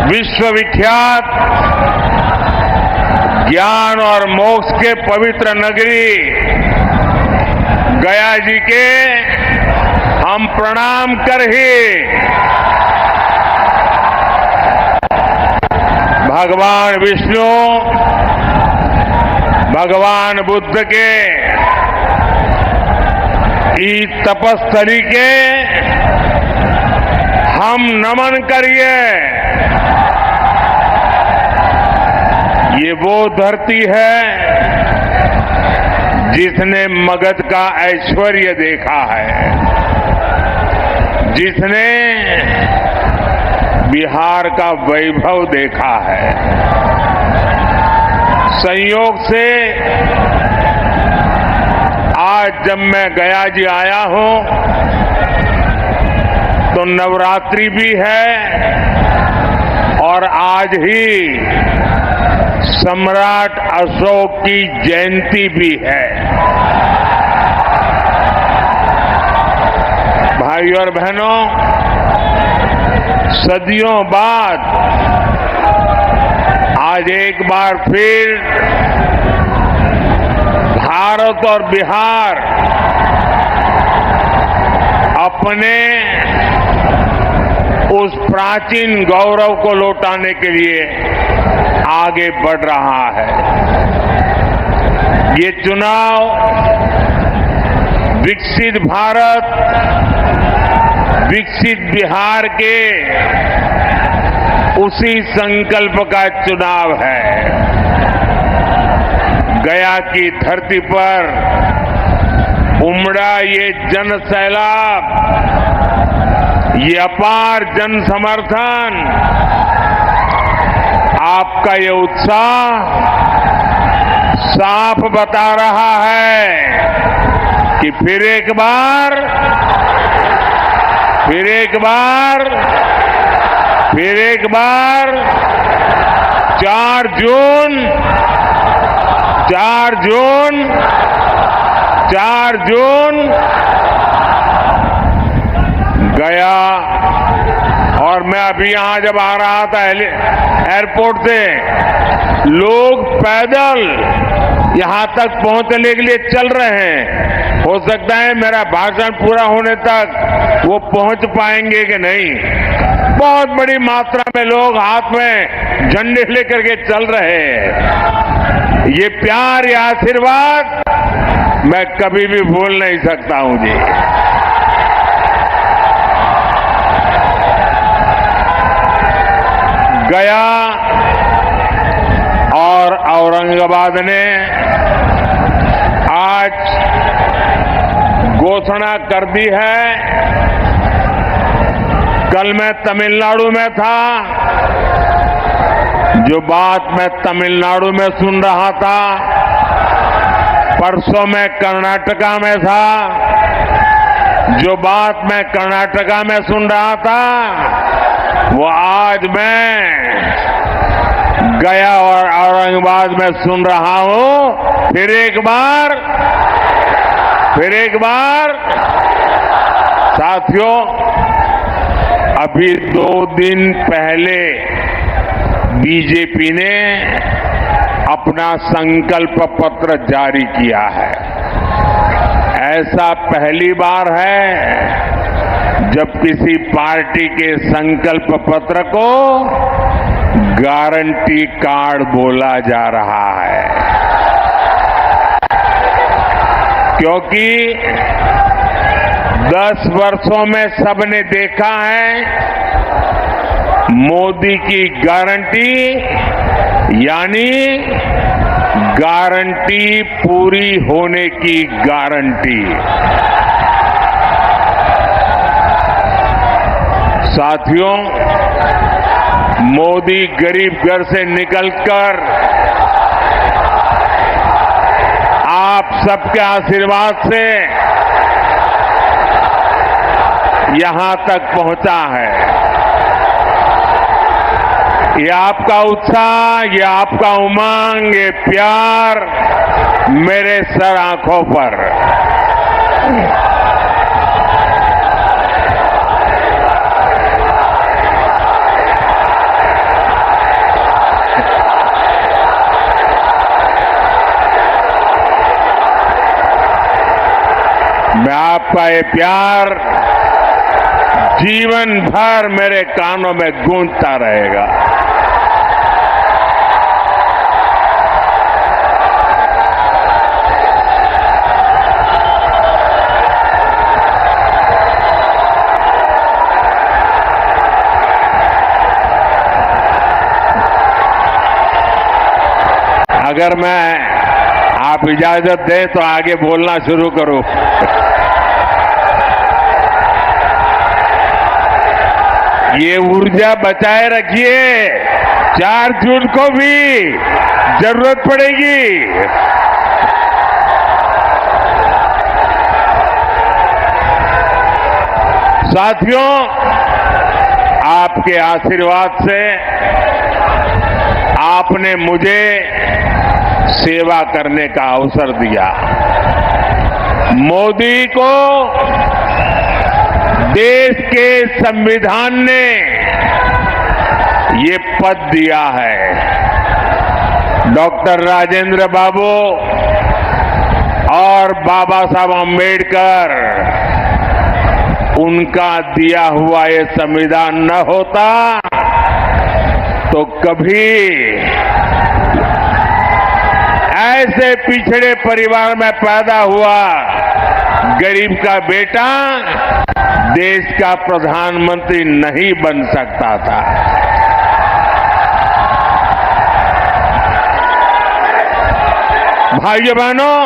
विश्वविख्यात ज्ञान और मोक्ष के पवित्र नगरी गया जी के हम प्रणाम कर ही भगवान विष्णु, भगवान बुद्ध के इस तपस्थली के हम नमन करिए। ये वो धरती है जिसने मगध का ऐश्वर्य देखा है, जिसने बिहार का वैभव देखा है। संयोग से आज जब मैं गया जी आया हूं तो नवरात्रि भी है और आज ही सम्राट अशोक की जयंती भी है। भाइयों और बहनों, सदियों बाद आज एक बार फिर भारत और बिहार अपने उस प्राचीन गौरव को लौटाने के लिए आगे बढ़ रहा है। ये चुनाव विकसित भारत, विकसित बिहार के उसी संकल्प का चुनाव है। गया की धरती पर उमड़ा ये जन सैलाब, ये अपार जन समर्थन, आपका ये उत्साह साफ बता रहा है कि फिर एक बार 4 जून गया। और मैं अभी यहां जब आ रहा था एयरपोर्ट से, लोग पैदल यहां तक पहुंचने के लिए चल रहे हैं। हो सकता है मेरा भाषण पूरा होने तक वो पहुंच पाएंगे कि नहीं। बहुत बड़ी मात्रा में लोग हाथ में झंडे लेकर के चल रहे हैं। ये प्यार, ये आशीर्वाद मैं कभी भी भूल नहीं सकता हूं जी। गया और औरंगाबाद ने आज घोषणा कर दी है। कल मैं तमिलनाडु में था, जो बात मैं तमिलनाडु में सुन रहा था, परसों मैं कर्नाटका में था, जो बात मैं कर्नाटका में सुन रहा था, वो आज मैं गया और औरंगाबाद में सुन रहा हूं। फिर एक बार साथियों, अभी 2 दिन पहले बीजेपी ने अपना संकल्प पत्र जारी किया है। ऐसा पहली बार है जब किसी पार्टी के संकल्प पत्र को गारंटी कार्ड बोला जा रहा है, क्योंकि 10 वर्षों में सबने देखा है मोदी की गारंटी यानी गारंटी पूरी होने की गारंटी। साथियों, मोदी गरीब घर से निकलकर आप सबके आशीर्वाद से यहां तक पहुंचा है। ये आपका उत्साह, ये आपका उमंग, ये प्यार मेरे सर आंखों पर। मैं आपका ये प्यार जीवन भर मेरे कानों में गूंजता रहेगा। अगर आप इजाजत दें तो आगे बोलना शुरू करूं। ये ऊर्जा बचाए रखिए, 4 जून को भी जरूरत पड़ेगी। साथियों, आपके आशीर्वाद से आपने मुझे सेवा करने का अवसर दिया। मोदी को देश के संविधान ने ये पद दिया है। डॉक्टर राजेंद्र बाबू और बाबा साहब अम्बेडकर, उनका दिया हुआ ये संविधान न होता तो कभी ऐसे पिछड़े परिवार में पैदा हुआ गरीब का बेटा देश का प्रधानमंत्री नहीं बन सकता था। भाइयों बहनों,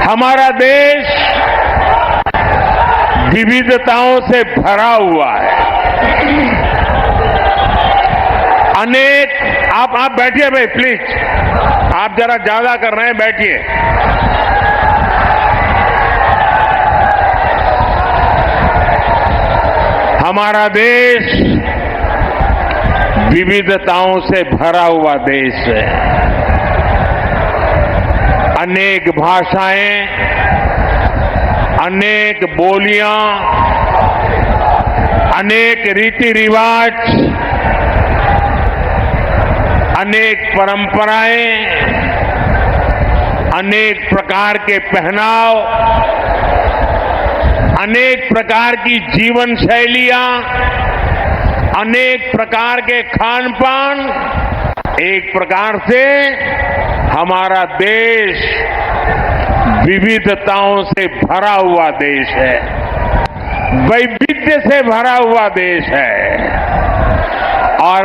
हमारा देश विविधताओं से भरा हुआ है। आप बैठिए भाई, प्लीज। आप जरा ज्यादा कर रहे हैं, बैठिए। हमारा देश विविधताओं से भरा हुआ देश है। अनेक भाषाएं, अनेक बोलियां, अनेक रीति रिवाज, अनेक परंपराएं, अनेक प्रकार के पहनाव, अनेक प्रकार की जीवन शैलियां, अनेक प्रकार के खान पान। एक प्रकार से हमारा देश विविधताओं से भरा हुआ देश है, वैविध्य से भरा हुआ देश है और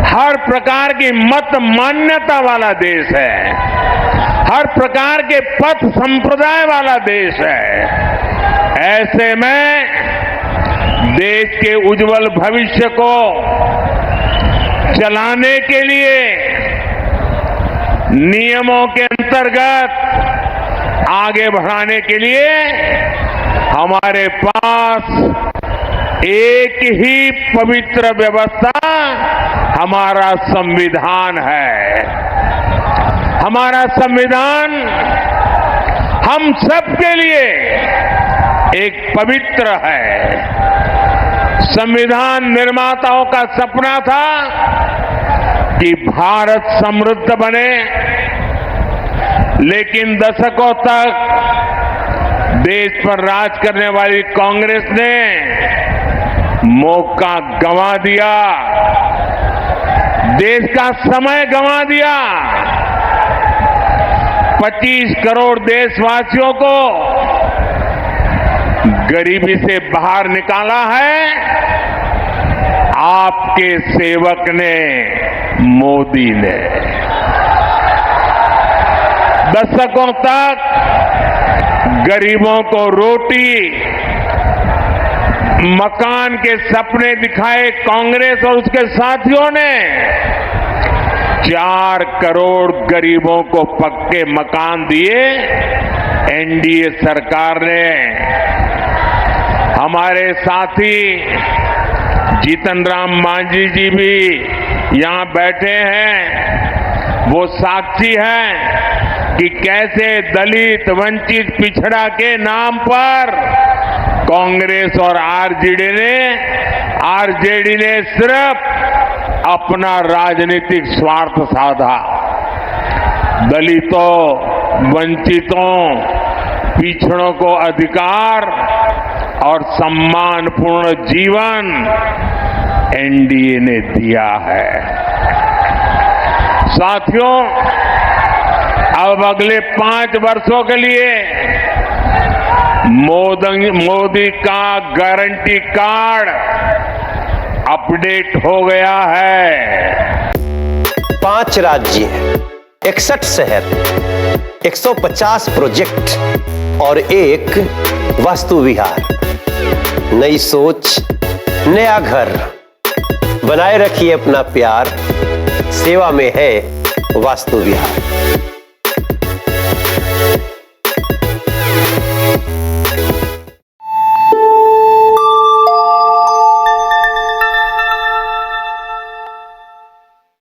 हर प्रकार की मत मान्यता वाला देश है, हर प्रकार के पथ संप्रदाय वाला देश है। ऐसे में देश के उज्जवल भविष्य को चलाने के लिए नियमों के अंतर्गत आगे बढ़ाने के लिए हमारे पास एक ही पवित्र व्यवस्था हमारा संविधान है। हमारा संविधान हम सबके लिए एक पवित्र है। संविधान निर्माताओं का सपना था कि भारत समृद्ध बने, लेकिन दशकों तक देश पर राज करने वाली कांग्रेस ने मौका गंवा दिया, देश का समय गंवा दिया। 25 करोड़ देशवासियों को गरीबी से बाहर निकाला है आपके सेवक ने, मोदी ने। दशकों तक गरीबों को रोटी, मकान के सपने दिखाए कांग्रेस और उसके साथियों ने 4 करोड़ गरीबों को पक्के मकान दिए एनडीए सरकार ने। हमारे साथी जीतन राम मांझी जी भी यहां बैठे हैं, वो साक्षी हैं कि कैसे दलित, वंचित, पिछड़ा के नाम पर कांग्रेस और आरजेडी ने सिर्फ अपना राजनीतिक स्वार्थ साधा। दलितों, वंचितों, पिछड़ों को अधिकार और सम्मानपूर्ण जीवन एनडीए ने दिया है। साथियों, अब अगले 5 वर्षों के लिए मोदी का गारंटी कार्ड अपडेट हो गया है। 5 राज्य, 61 शहर, 150 प्रोजेक्ट और 1 वास्तु विहार। नई सोच, नया घर। बनाए रखिए अपना प्यार, सेवा में है वास्तु विहार।